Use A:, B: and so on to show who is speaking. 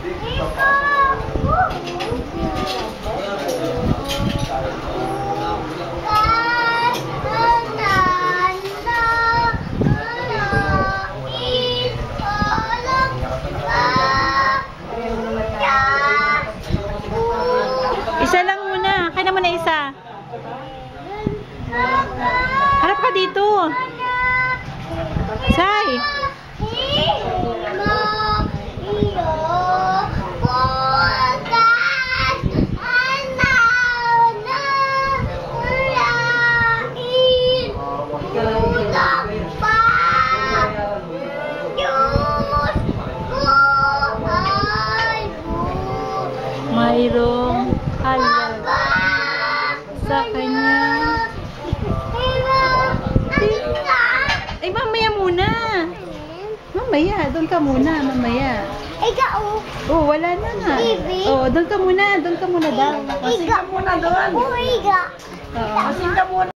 A: Isa lang muna. Kaya naman na isa. Harap ka dito. Say. Mayroong halaga sa kanya. Ay, mamaya muna. Mamaya, doon ka muna, mamaya.
B: Ikaw.
A: Oh, wala na nga. Oh, doon ka muna daw.
B: Iga muna doon. Oh, iga.
A: Asin ka muna.